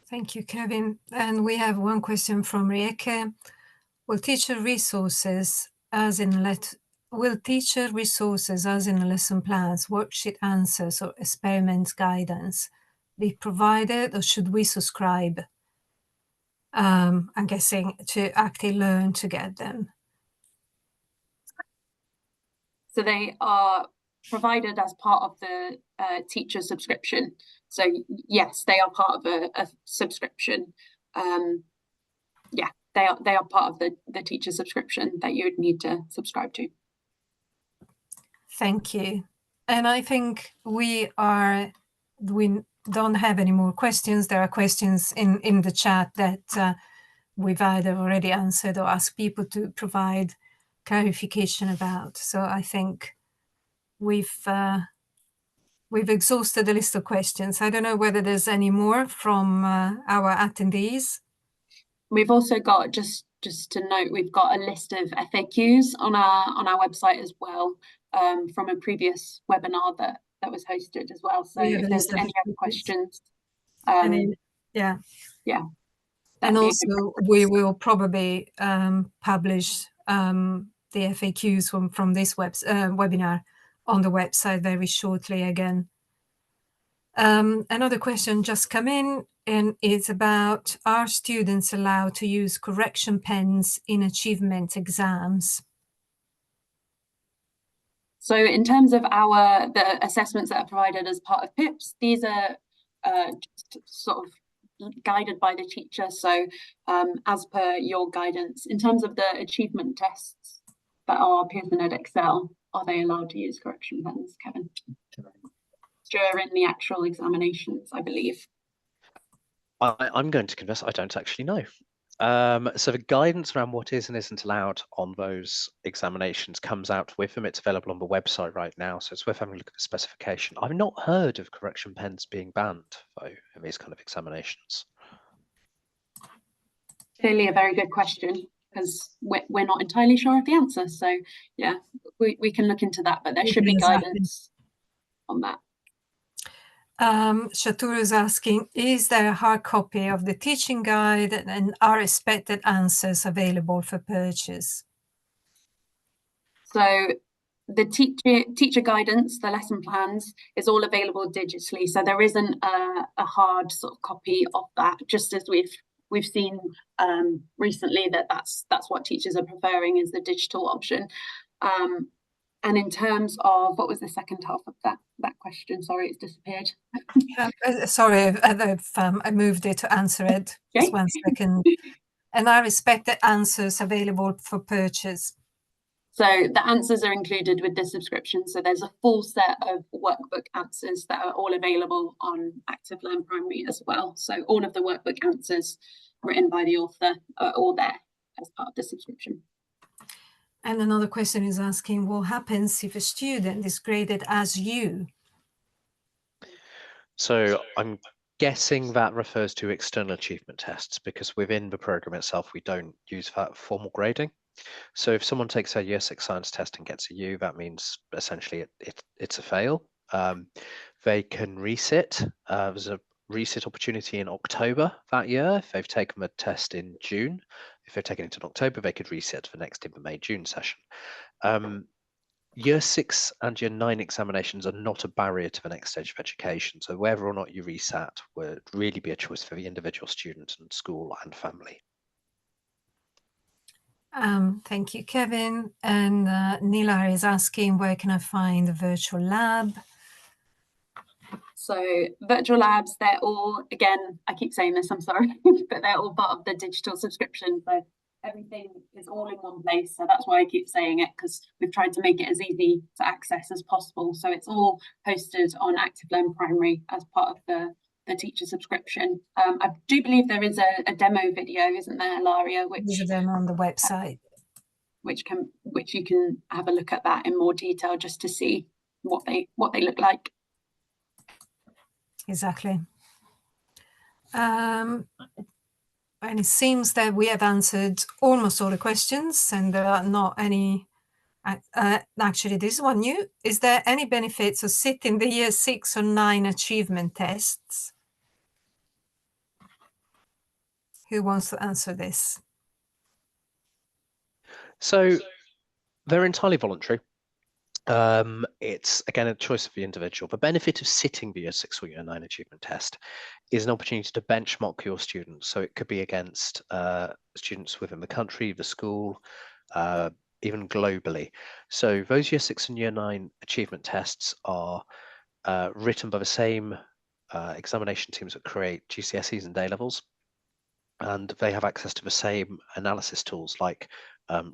Thank you, Kevin. And we have one question from Rieke. Will teacher resources as in lesson plans, worksheet answers, or experiment guidance be provided, or should we subscribe? I'm guessing to Active Learn to get them. So they are provided as part of the teacher subscription. So yes, they are part of a subscription. Yeah, they are part of the teacher subscription that you would need to subscribe to. Thank you. And I think we don't have any more questions. There are questions in the chat that we've either already answered or asked people to provide clarification about. So I think we've exhausted the list of questions. I don't know whether there's any more from our attendees. We've also got, just to note, we've got a list of FAQs on our website as well, from a previous webinar that was hosted as well. So if there's any other questions, yeah. And also we will probably publish the FAQs from this webinar on the website very shortly again. Another question just come in, and it's about, are students allowed to use correction pens in achievement exams? So in terms of the assessments that are provided as part of PIPS, these are just sort of guided by the teacher. So as per your guidance, in terms of the achievement tests that are Pearson Ed Excel, are they allowed to use correction pens, Kevin? During the actual examinations, I believe. I'm going to confess I don't actually know. So the guidance around what is and isn't allowed on those examinations comes out with them. It's available on the website right now, so it's worth having a look at the specification. I've not heard of correction pens being banned, though, in these kind of examinations. Clearly a very good question, because we're not entirely sure of the answer. So yeah, we can look into that, but there should be guidance on that. Shaturu is asking, is there a hard copy of the teaching guide and are expected answers available for purchase? So the teacher guidance, the lesson plans, is all available digitally. So there isn't a hard sort of copy of that, just as we've seen recently that's what teachers are preferring, is the digital option. And in terms of, what was the second half of that question? Sorry, it's disappeared. Sorry, I moved it to answer it. Okay. Just 1 second. And are expected answers available for purchase? So the answers are included with the subscription. So there's a full set of workbook answers that are all available on Active Learn Primary as well. So all of the workbook answers written by the author are all there as part of the subscription. And another question is asking, what happens if a student is graded as U? So I'm guessing that refers to external achievement tests, because within the program itself, we don't use that formal grading. So if someone takes a Year 6 science test and gets a U, that means essentially it's a fail. They can resit. There's a resit opportunity in October that year. If they've taken the test in June, if they've taken it in October, they could resit for next in the May-June session. Year 6 and Year 9 examinations are not a barrier to the next stage of education. So whether or not you resat would really be a choice for the individual student and school and family. Thank you, Kevin. And Nilar is asking, where can I find a virtual lab? So virtual labs, they're all, again, I keep saying this, I'm sorry, but they're all part of the digital subscription. So everything is all in one place. So that's why I keep saying it, because we've tried to make it as easy to access as possible. So it's all posted on Active Learn Primary as part of the teacher subscription. I do believe there is a demo video, isn't there, Ilaria? There's a demo on the website. Which you can have a look at that in more detail, just to see what they look like. Exactly. And it seems that we have answered almost all the questions, and there are not any. Actually, this is one new. Is there any benefits of sitting the Year 6 or 9 achievement tests? Who wants to answer this? So they're entirely voluntary. It's, again, a choice of the individual. The benefit of sitting the Year 6 or Year 9 achievement test is an opportunity to benchmark your students. So it could be against students within the country, the school, even globally. So those Year 6 and Year 9 achievement tests are written by the same examination teams that create GCSEs and A-levels. And they have access to the same analysis tools like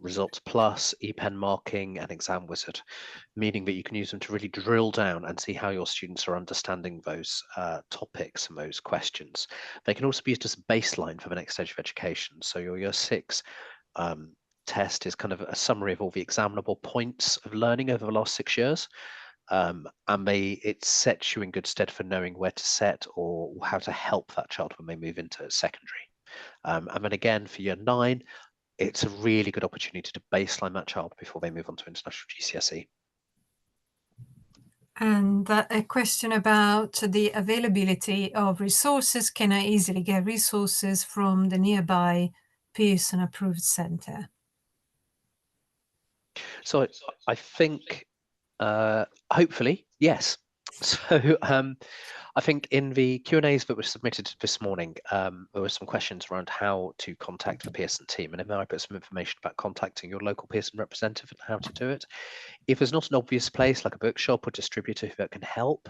Results Plus, ePen marking, and Exam Wizard, meaning that you can use them to really drill down and see how your students are understanding those topics and those questions. They can also be used as a baseline for the next stage of education. So your Year 6 test is kind of a summary of all the examinable points of learning over the last 6 years. And it sets you in good stead for knowing where to set or how to help that child when they move into secondary. And then again, for Year 9, it's a really good opportunity to baseline that child before they move on to international GCSE. And a question about the availability of resources. Can I easily get resources from the nearby Pearson approved centre? So I think hopefully, yes. So I think in the Q&As that were submitted this morning, there were some questions around how to contact the Pearson team. And in there I put some information about contacting your local Pearson representative and how to do it. If there's not an obvious place like a bookshop or distributor that can help,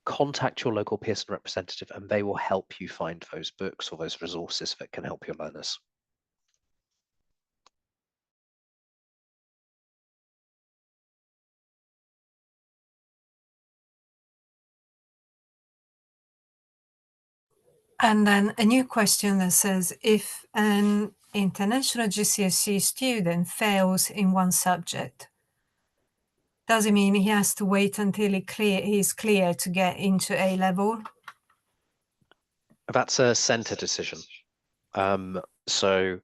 contact your local Pearson representative and they will help you find those books or those resources that can help your learners. And then a new question that says, if an international GCSE student fails in one subject, does it mean he has to wait until he's clear to get into A level? That's a centre decision. So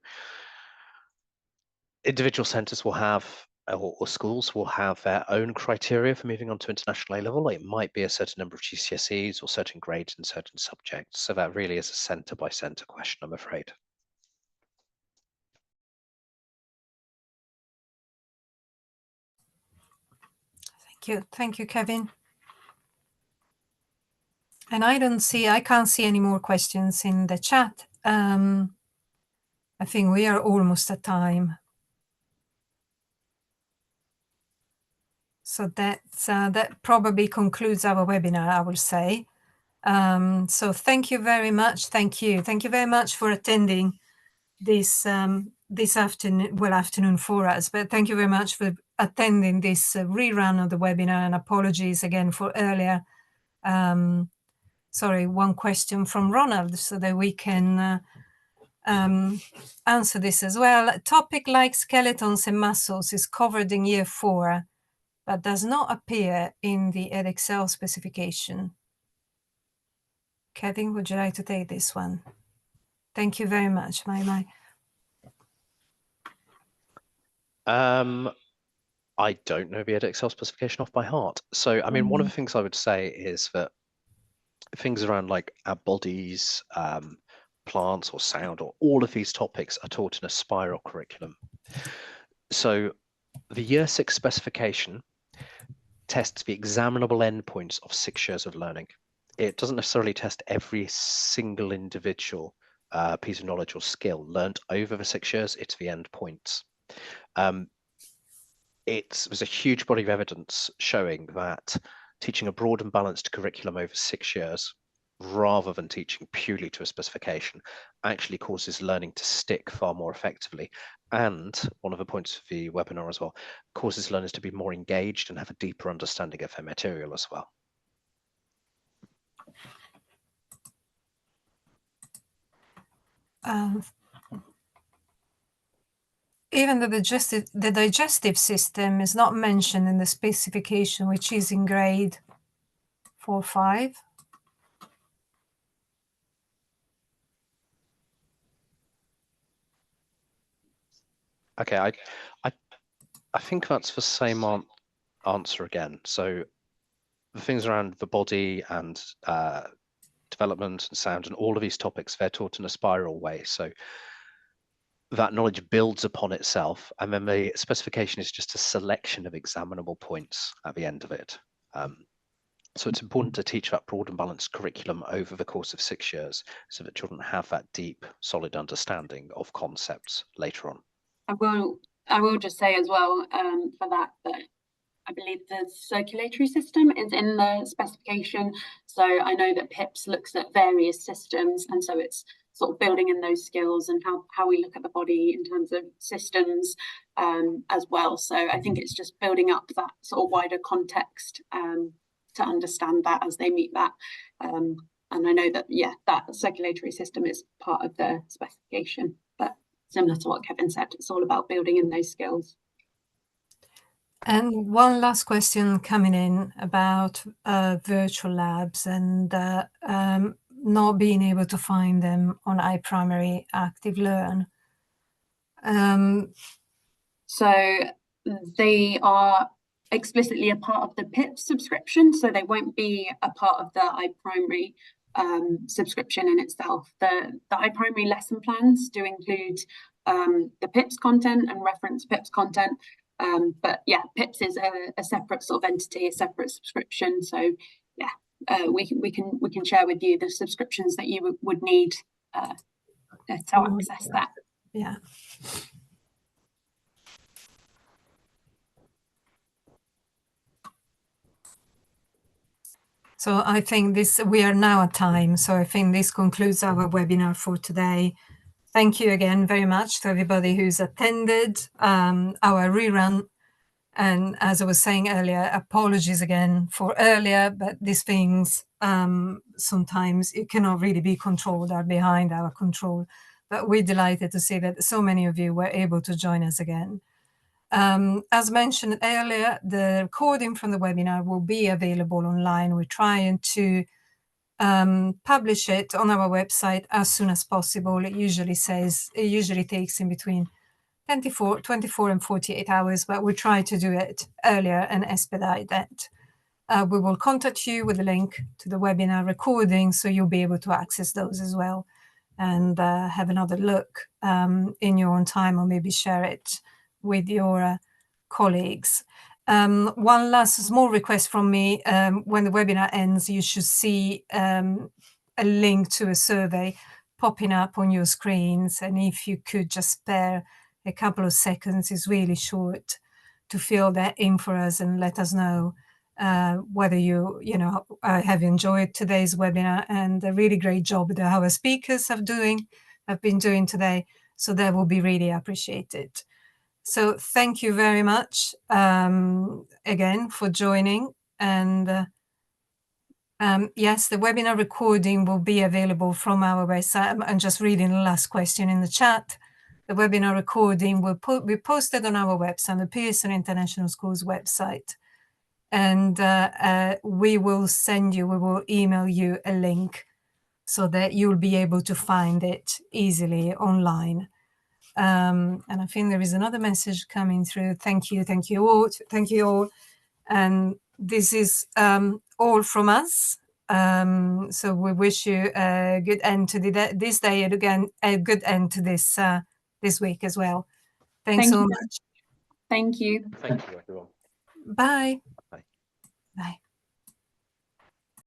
individual centres will have, or schools will have their own criteria for moving on to international A level. It might be a certain number of GCSEs or certain grades in certain subjects. So that really is a centre by centre question, I'm afraid. Thank you, Kevin. And I can't see any more questions in the chat. I think we are almost at time. So that probably concludes our webinar, I will say. So thank you very much. Thank you very much for attending this afternoon for us. But thank you very much for attending this rerun of the webinar, and apologies again for earlier. Sorry, one question from Ronald, so that we can answer this as well. A topic like skeletons and muscles is covered in year 4, but does not appear in the Edexcel specification. Kevin, would you like to take this one? Thank you very much. I don't know the Edexcel specification off by heart. So, I mean, one of the things I would say is that things around like our bodies, plants or sound, or all of these topics are taught in a spiral curriculum. So the year 6 specification tests the examinable endpoints of 6 years of learning. It doesn't necessarily test every single individual piece of knowledge or skill learnt over the 6 years. It's the endpoints. There's a huge body of evidence showing that teaching a broad and balanced curriculum over 6 years, rather than teaching purely to a specification, actually causes learning to stick far more effectively. And one of the points of the webinar as well, causes learners to be more engaged and have a deeper understanding of their material as well. Even the digestive system is not mentioned in the specification, which is in grade 4-5. Okay, I think that's the same answer again. So the things around the body and development and sound and all of these topics, they're taught in a spiral way. So that knowledge builds upon itself, and then the specification is just a selection of examinable points at the end of it. So it's important to teach that broad and balanced curriculum over the course of 6 years so that children have that deep, solid understanding of concepts later on. I will just say as well for that I believe the circulatory system is in the specification. So I know that PIPS looks at various systems, and so it's sort of building in those skills and how we look at the body in terms of systems as well. So I think it's just building up that sort of wider context to understand that as they meet that. And I know that, yeah, that circulatory system is part of the specification, but similar to what Kevin said, it's all about building in those skills. And one last question coming in about virtual labs and not being able to find them on iPrimary Active Learn. So they are explicitly a part of the PIPS subscription, so they won't be a part of the iPrimary subscription in itself. The iPrimary lesson plans do include the PIPS content and reference PIPS content, But yeah, PIPS is a separate sort of entity, a separate subscription. So yeah, we can share with you the subscriptions that you would need to access that. Yeah. So I think we are now at time. So I think this concludes our webinar for today. Thank you again very much to everybody who's attended our rerun. And as I was saying earlier, apologies again for earlier, but these things sometimes it cannot really be controlled, are behind our control. But we're delighted to see that so many of you were able to join us again. As mentioned earlier, the recording from the webinar will be available online. We're trying to publish it on our website as soon as possible. It usually takes in between 24 and 48 hours, but we try to do it earlier and expedite that. We will contact you with a link to the webinar recording, so you'll be able to access those as well and have another look in your own time, or maybe share it with your colleagues. One last small request from me. When the webinar ends, you should see a link to a survey popping up on your screens. And if you could just spare a couple of seconds, it's really short, to fill that in for us and let us know whether you have enjoyed today's webinar and the really great job that our speakers have been doing today. So that will be really appreciated. So thank you very much again for joining. And yes, the webinar recording will be available from our website. I'm just reading the last question in the chat. The webinar recording will be posted on our website, the Pearson International School's website. And we will email you a link so that you'll be able to find it easily online. And I think there is another message coming through. Thank you all. And this is all from us. So we wish you a good end to this day, and again a good end to this week as well. Thanks so much. Thank you. Thank you, everyone. Bye.